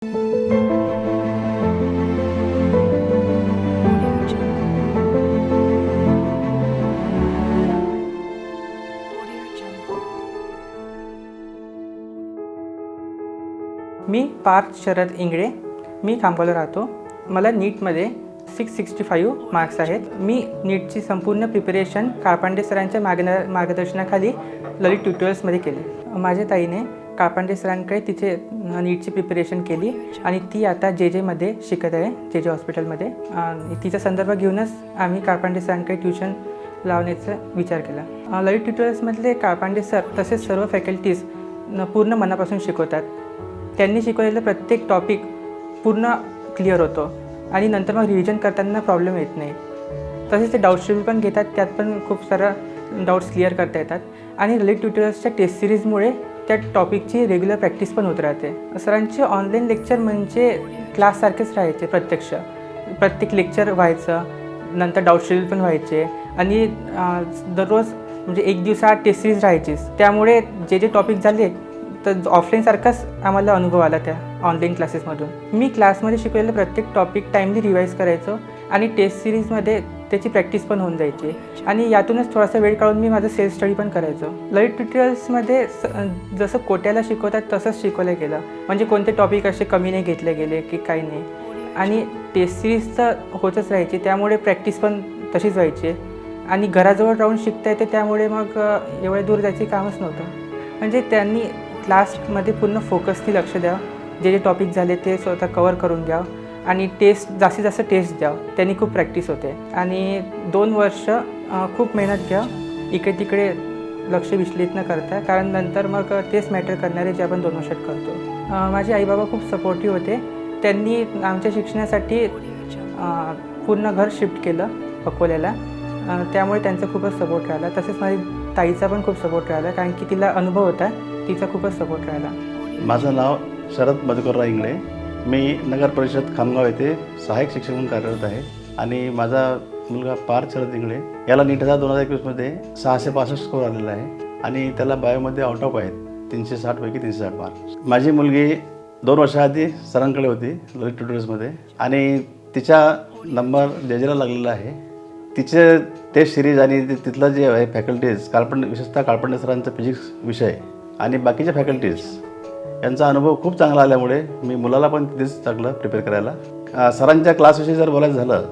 मी पार्थ शरद इंगळे, मी खामगावला राहतो. मला नीटमध्ये 665 मार्क्स आहेत. मी नीटची संपूर्ण प्रिपरेशन काळपांडे सरांच्या मार्गदर्शनाखाली ललित ट्युटोरियल्समध्ये केली. माझ्या ताईने काळपांडे सरांकडे तिचे नीटची प्रिपरेशन केली आणि ती आता JJमध्ये शिकत आहे, JJ हॉस्पिटलमध्ये. तिचा संदर्भ घेऊनच आम्ही काळपांडे सरांकडे ट्युशन लावण्याचा विचार केला. ललित ट्युटोरियल्समधले काळपांडे सर तसेच सर्व फॅकल्टीज पूर्ण मनापासून शिकवतात. त्यांनी शिकवलेलं प्रत्येक टॉपिक पूर्ण क्लिअर होतो आणि नंतर मग रिव्हिजन करताना प्रॉब्लेम येत नाही. तसेच ते डाऊट शेड्यूल पण घेतात, त्यात पण खूप सारं डाऊट्स क्लिअर करता येतात. आणि ललित ट्युटोरियल्सच्या टेस्ट सिरीजमुळे त्या टॉपिकची रेग्युलर प्रॅक्टिस पण होत राहते. सरांचे ऑनलाईन लेक्चर म्हणजे क्लाससारखेच राहायचे. प्रत्येक लेक्चर व्हायचं, नंतर डाऊट शेड्यूल पण व्हायचे आणि दररोज म्हणजे एक दिवसाआड टेस्ट सिरीज राहायचीच. त्यामुळे जे टॉपिक झाले तर ऑफलाईनसारखाच आम्हाला अनुभव आला त्या ऑनलाईन क्लासेसमधून. मी क्लासमध्ये शिकवलेलं प्रत्येक टॉपिक टाईमली रिवाईज करायचो आणि टेस्ट सिरीजमध्ये त्याची प्रॅक्टिस पण होऊन जायची आणि यातूनच थोडासा वेळ काढून मी माझं सेल्फ स्टडी पण करायचो. ललित ट्युटोरियल्समध्ये जसं कोट्याला शिकवतात तसंच शिकवलं गेलं, म्हणजे कोणते टॉपिक असे कमी नाही घेतले गेले की काही नाही. आणि टेस्ट सिरीज तर होतच राहायची, त्यामुळे प्रॅक्टिस पण तशीच व्हायची आणि घराजवळ राहून शिकता येते, त्यामुळे मग एवढ्या दूर जायचे कामच नव्हतं. म्हणजे त्यांनी क्लासमध्ये पूर्ण फोकसनी लक्ष द्यावं, जे टॉपिक झाले ते स्वतः कवर करून घ्यावं आणि जास्तीत जास्त टेस्ट द्यावं. त्यांनी खूप प्रॅक्टिस होते आणि 2 वर्ष खूप मेहनत घ्या, इकडे तिकडे लक्ष विचलित न करता, कारण नंतर मग तेच मॅटर करणारे जे आपण 2 वर्षात करतो. माझे आईबाबा खूप सपोर्टिव्ह होते. त्यांनी आमच्या शिक्षणासाठी पूर्ण घर शिफ्ट केलं अकोल्याला, त्यामुळे त्यांचा खूपच सपोर्ट राहिला. तसेच माझ्या ताईचा पण खूप सपोर्ट राहिला, कारण की तिला अनुभव होता, तिचा खूपच सपोर्ट राहिला. माझं नाव शरद मधुकरराव इंगळे. मी नगर परिषद खामगाव येथे सहाय्यक शिक्षक म्हणून कार्यरत आहे आणि माझा मुलगा पार्थ शरद इंगळे याला नीट 2021मध्ये 665 स्कोर आलेला आहे आणि त्याला बायोमध्ये आउट ऑफ आहेत 360 पैकी 360 मार्क्स. माझी मुलगी 2 वर्षाआधी सरांकडे होती ललित ट्युटोरियल्समध्ये आणि तिचा नंबर JJला लागलेला आहे. तिचे टेस्ट सिरीज आणि तिथलं जे आहे फॅकल्टीज विशेषतः काळपांडे सरांचा फिजिक्स विषय आणि बाकीच्या फॅकल्टीज यांचा अनुभव खूप चांगला आल्यामुळे मी मुलाला पण तिथेच टाकलं प्रिपेअर करायला. सरांच्या क्लासविषयी जर बोलायचं झालं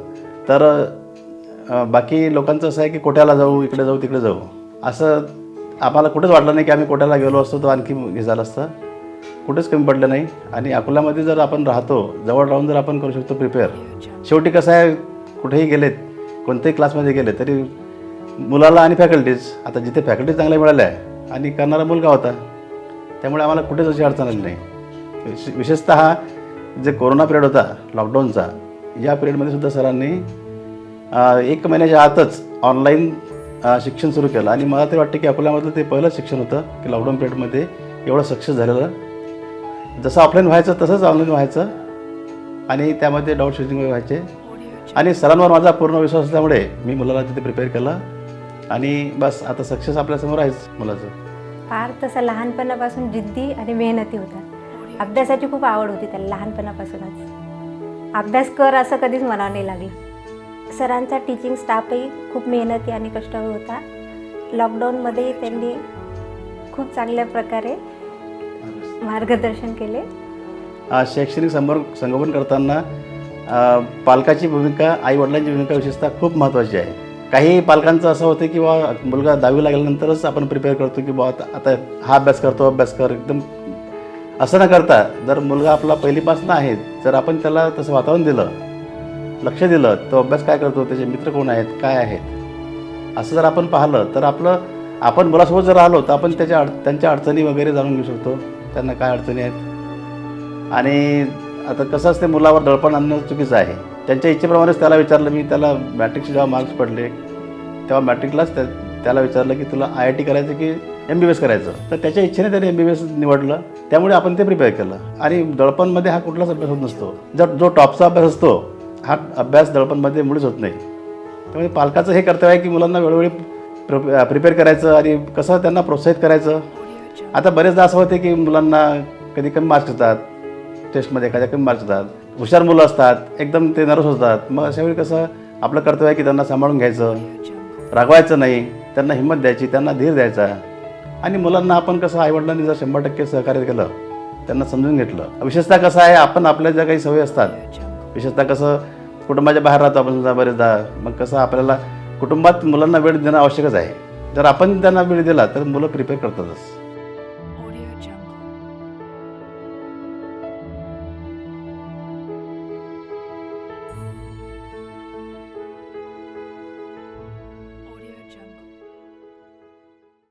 तर बाकी लोकांचं असं आहे की कोट्याला जाऊ, इकडे जाऊ, तिकडे जाऊ, असं आम्हाला कुठेच वाटलं नाही की आम्ही कोट्याला गेलो असतो तर आणखी हे झालं असतं. कुठेच कमी पडलं नाही. आणि अकोल्यामध्ये जर आपण राहतो, जवळ राहून जर आपण करू शकतो प्रिपेअर. शेवटी कसं आहे, कुठेही गेलेत, कोणत्याही क्लासमध्ये गेले तरी मुलाला आणि फॅकल्टीज, आता जिथे फॅकल्टीज चांगल्या मिळाल्या आहे आणि करणारा मुलगा होता, त्यामुळे आम्हाला कुठेच अशी अडचण आली नाही. विशेषतः जे कोरोना पिरियड होता लॉकडाऊनचा, या पिरियडमध्ये सुद्धा सरांनी 1 महिन्याच्या आतच ऑनलाईन शिक्षण सुरू केलं आणि मला ते वाटतं की अकोल्यामधलं ते पहिलं शिक्षण होतं की लॉकडाऊन पिरियडमध्ये एवढं सक्सेस झालेलं. जसं ऑफलाईन व्हायचं तसंच ऑनलाईन व्हायचं आणि त्यामध्ये डाऊट शेडिंग व्हायचे आणि सरांवर माझा पूर्ण विश्वास असल्यामुळे मी मुलाला तिथे प्रिपेअर केलं आणि बस आता सक्सेस आपल्यासमोर आहेच मुलाचं. पार्थ तसा लहानपणापासून जिद्दी आणि मेहनती होता. अभ्यासाची खूप आवड होती त्याला लहानपणापासूनच. अभ्यास कर असं कधीच मनावर नाही लागलं. सरांचा टीचिंग स्टाफही खूप मेहनती आणि कष्टाळू होता. लॉकडाऊनमध्येही त्यांनी खूप चांगल्या प्रकारे मार्गदर्शन केले. शैक्षणिक संगोपन करताना पालकाची भूमिका, आईवडिलांची भूमिका विशेषतः खूप महत्त्वाची आहे. काही पालकांचं असं होतं की बा मुलगा 10वीला गेल्यानंतरच आपण प्रिपेअर करतो की बा आता हा अभ्यास कर, एकदम असं न करता जर मुलगा आपला पहिलीपासून आहे, जर आपण त्याला तसं वातावरण दिलं, लक्ष दिलं, तो अभ्यास काय करतो, त्याचे मित्र कोण आहेत, काय आहेत, असं जर आपण पाहिलं तर आपण मुलासोबत जर राहिलो तर आपण त्यांच्या अडचणी वगैरे जाणून घेऊ शकतो, त्यांना काय अडचणी आहेत. आणि आता कसं असते, मुलावर दडपण आणणं चुकीचं आहे. त्यांच्या इच्छेप्रमाणेच त्याला विचारलं मी, त्याला मॅट्रिकचे जेव्हा मार्क्स पडले तेव्हा मॅट्रिकलाच त्याला विचारलं की तुला IIT करायचं की MBBS करायचं, तर त्याच्या इच्छेने त्याने MBBS निवडलं, त्यामुळे आपण ते प्रिपेअर केलं. आणि दडपणमध्ये हा कुठलाच अभ्यास होत नसतो. जो टॉपचा अभ्यास असतो हा अभ्यास दडपणमध्ये मुळीच होत नाही. त्यामुळे पालकाचं हे कर्तव्य आहे की मुलांना वेळोवेळी प्रिपेअर करायचं आणि कसं त्यांना प्रोत्साहित करायचं. आता बरेचदा असं होते की मुलांना कधी कमी मार्क्स येतात, टेस्टमध्ये एखाद्या कमी मार्क्स येतात, हुशार मुलं असतात, एकदम ते नर्वस होतात. मग अशावेळी कसं आपलं कर्तव्य आहे की त्यांना सांभाळून घ्यायचं, रागवायचं नाही, त्यांना हिंमत द्यायची, त्यांना धीर द्यायचा. आणि मुलांना आपण कसं आईवडिलांनी जर 100% सहकार्य केलं, त्यांना समजून घेतलं. विशेषतः कसं आहे, आपण आपल्या ज्या काही सवयी असतात, विशेषतः कसं कुटुंबाच्या बाहेर राहतो आपण समजा बरेचदा, मग कसं आपल्याला कुटुंबात मुलांना वेळ देणं आवश्यकच आहे. जर आपण त्यांना वेळ दिला तर मुलं प्रिपेअर करतातच.